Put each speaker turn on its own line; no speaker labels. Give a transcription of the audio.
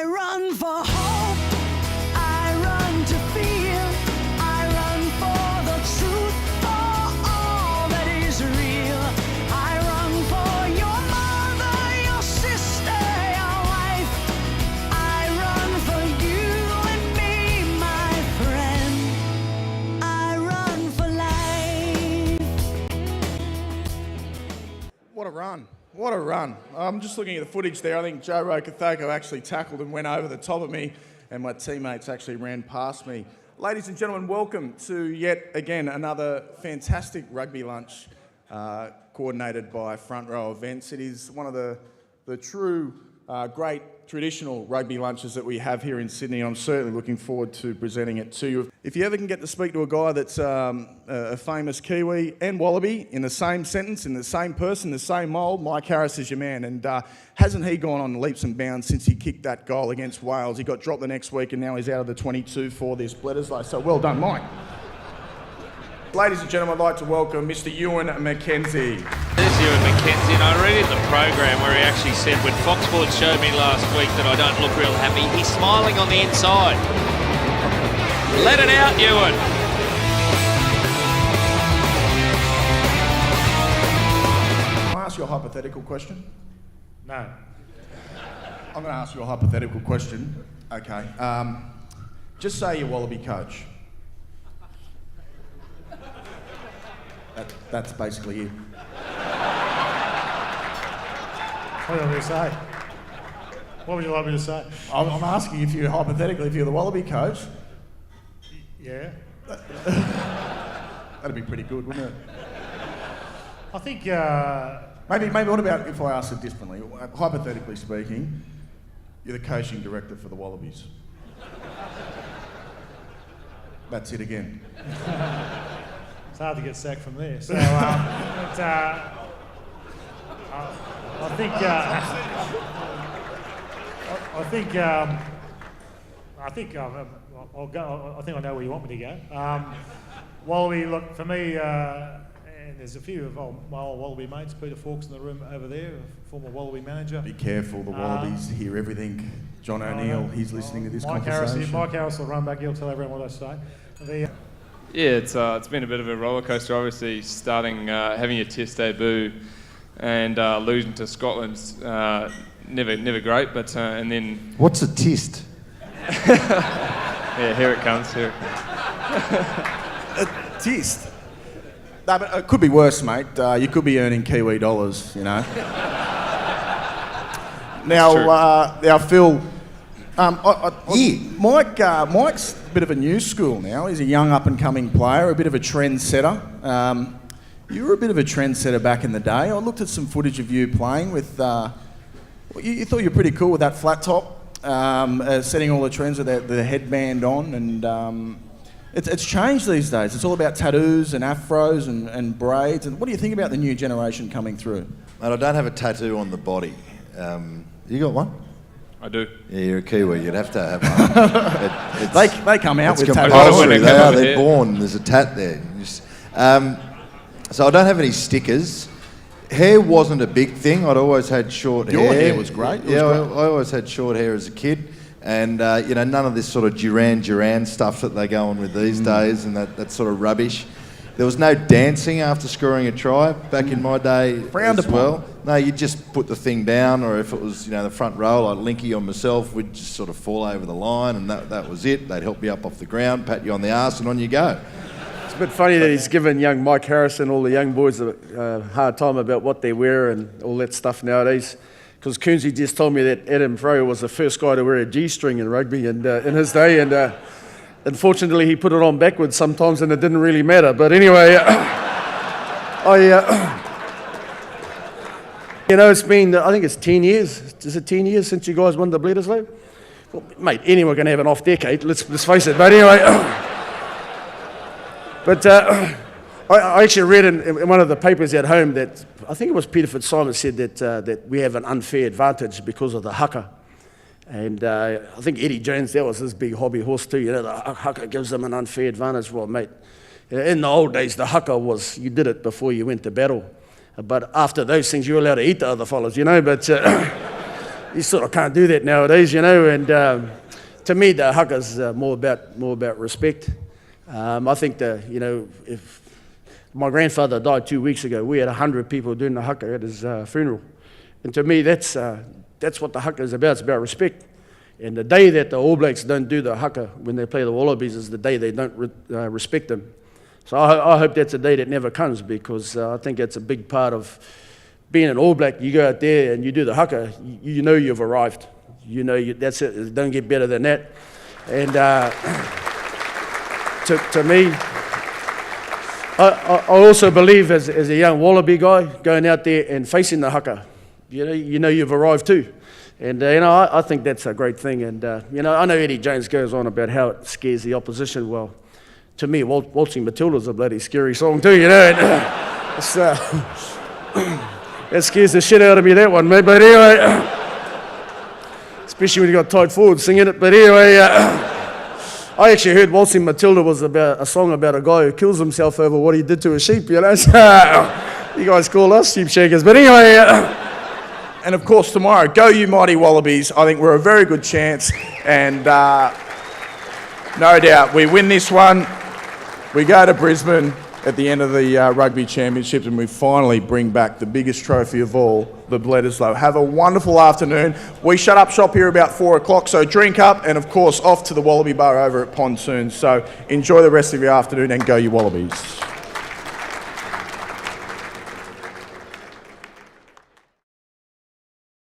run for hope, I run to feel, I run for the truth, for all that is real. I run for your mother, your sister, your wife. I run for you and me, my friend. I run for life.
What a run. What a run. I'm just looking at the footage there. I think Joe Rokathoko actually tackled and went over the top of me, and my teammates actually ran past me. Ladies and gentlemen, welcome to yet again another fantastic rugby lunch coordinated by Front Row Events. It is one of the true great traditional rugby lunches that we have here in Sydney. I'm certainly looking forward to presenting it to you. If you ever can get to speak to a guy that's a famous Kiwi and Wallaby in the same sentence, in the same person, the same mould, Mike Harris is your man. And hasn't he gone on leaps and bounds since he kicked that goal against Wales? He got dropped the next week and now he's out of the 22 for this Bledisloe. So well done, Mike. Ladies and gentlemen, I'd like to welcome Mr. Ewan McKenzie.
There's Ewan McKenzie, and I read in the program where he actually said, when Fox Sports showed me last week that I don't look real happy, he's smiling on the inside. Let it out, Ewan.
Can I ask you a hypothetical question?
No.
I'm going to ask you a hypothetical question. Okay. Just say you're Wallaby coach. That's basically it.
What do you want me to say? What would you like me to say?
I'm asking if you, hypothetically, if you're the Wallaby coach.
Yeah.
That'd be pretty good, wouldn't it?
I think,
Maybe what about if I asked it differently? Hypothetically speaking, you're the coaching director for the Wallabies. That's it again.
it's hard to get sacked from there. So, I think I know where you want me to go. Wallaby, look, for me, and there's a few of my old Wallaby mates, Peter Fawkes in the room over there, a former Wallaby manager.
Be careful, the Wallabies hear everything. John O'Neill, he's listening to this conversation.
Mike Harris will run back, he'll tell everyone what I say.
Yeah, it's been a bit of a roller coaster. Obviously, starting having your Test debut and losing to Scotland's never great. But and then
what's a Test?
Yeah, here it comes. Here.
A Test. No, but it could be worse, mate. You could be earning Kiwi dollars, you know. Now, Phil. Mike's a bit of a new school now. He's a young up-and-coming player, a bit of a trendsetter. You were a bit of a trendsetter back in the day. I looked at some footage of you playing with... you thought you were pretty cool with that flat top, setting all the trends with the headband on, and it's changed these days. It's all about tattoos and afros and braids. And what do you think about the new generation coming through?
Mate, I don't have a tattoo on the body. You got one?
I do.
Yeah, you're a Kiwi. You'd have to have one.
They come out with
compulsory.
tattoos.
They're born. There's a tat there. So I don't have any stickers. Hair wasn't a big thing. I'd always had short hair.
Your hair was great.
I always had short hair as a kid. And, none of this sort of Duran stuff that they go on with these days and that sort of rubbish. There was no dancing after scoring a try back in my day
Frowned
as
upon.
well. No, you just put the thing down, or if it was, the front row, like Linky or myself, we'd just sort of fall over the line and that was it. They'd help you up off the ground, pat you on the arse and on you go.
It's a bit funny that he's given young Mike Harris and all the young boys a hard time about what they wear and all that stuff nowadays. Because Coonsey just told me that Adam Freo was the first guy to wear a G-string in rugby and in his day, and unfortunately he put it on backwards sometimes and it didn't really matter. But anyway, it's been, I think it's 10 years. Is it 10 years since you guys won the Bledisloe? Well, mate, anyone can have an off decade, let's face it. But anyway, I actually read in one of the papers at home that, I think it was Peter Fitzsimons said that we have an unfair advantage because of the haka. And I think Eddie Jones, that was his big hobby horse too. The haka gives them an unfair advantage. Well, mate, in the old days, the haka was, you did it before you went to battle. But after those things, you're allowed to eat the other fellas, But, You sort of can't do that nowadays, you know. And to me, the haka's more about respect. I think if my grandfather died 2 weeks ago, we had 100 people doing the haka at his funeral, and to me, that's what the haka is about. It's about respect. And the day that the All Blacks don't do the haka when they play the Wallabies is the day they don't respect them. So I hope that's a day that never comes, because I think that's a big part of being an All Black. You go out there and you do the haka, you know you've arrived. You know that's it. It don't get better than that. And to me, I also believe as a young Wallaby guy, going out there and facing the haka, you know you've arrived too. And, I think that's a great thing. And, I know Eddie Jones goes on about how it scares the opposition. Well, to me, Waltzing Matilda's a bloody scary song too, you know. And, that scares the shit out of me, that one, mate. But anyway, especially when you got tight forward singing it. But anyway, I actually heard Waltzing Matilda was about a song about a guy who kills himself over what he did to a sheep, you know. So, you guys call us sheep shakers. But anyway...
And of course, tomorrow, go you mighty Wallabies. I think we're a very good chance. And no doubt, we win this one. We go to Brisbane at the end of the Rugby Championships, and we finally bring back the biggest trophy of all, the Bledisloe. Have a wonderful afternoon. We shut up shop here about 4 o'clock, so drink up, and of course, off to the Wallaby Bar over at Pontoon. So enjoy the rest of your afternoon, and go you Wallabies.